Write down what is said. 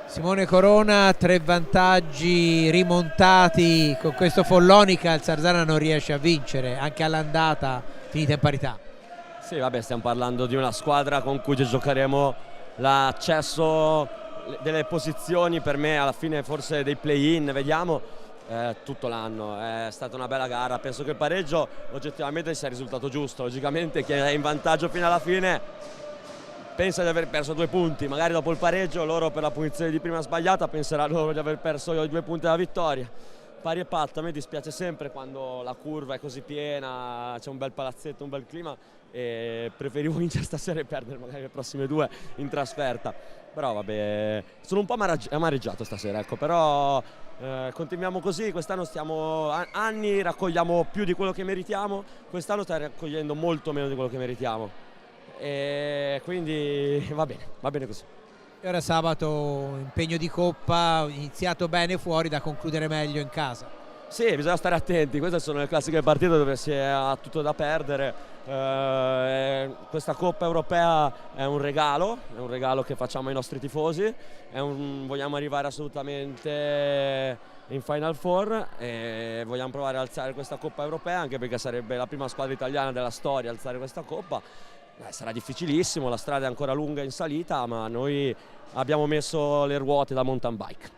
Simone Corona, 3 vantaggi rimontati con questo Follonica, il Sarzana non riesce a vincere, anche all'andata finita in parità. Sì, vabbè, stiamo parlando di una squadra con cui giocheremo l'accesso delle posizioni, per me alla fine forse dei play-in, vediamo, tutto l'anno. È stata una bella gara, penso che il pareggio oggettivamente sia risultato giusto. Logicamente chi è in vantaggio fino alla fine pensa di aver perso 2 punti, magari dopo il pareggio loro per la punizione di prima sbagliata penseranno di aver perso i 2 punti della vittoria. Pari e patto, a me dispiace sempre quando la curva è così piena, c'è un bel palazzetto, un bel clima, e preferivo vincere stasera e perdere magari le prossime 2 in trasferta. Però vabbè, sono un po' amareggiato stasera, ecco, però continuiamo così. Quest'anno stiamo anni, raccogliamo più di quello che meritiamo, quest'anno stiamo raccogliendo molto meno di quello che meritiamo. E quindi va bene così. E ora sabato impegno di Coppa, iniziato bene fuori, da concludere meglio in casa. Sì, bisogna stare attenti, queste sono le classiche partite dove si ha tutto da perdere. Questa Coppa Europea è un regalo che facciamo ai nostri tifosi, vogliamo arrivare assolutamente in Final Four e vogliamo provare ad alzare questa Coppa Europea, anche perché sarebbe la prima squadra italiana della storia a alzare questa Coppa. Sarà difficilissimo, la strada è ancora lunga in salita, ma noi abbiamo messo le ruote da mountain bike.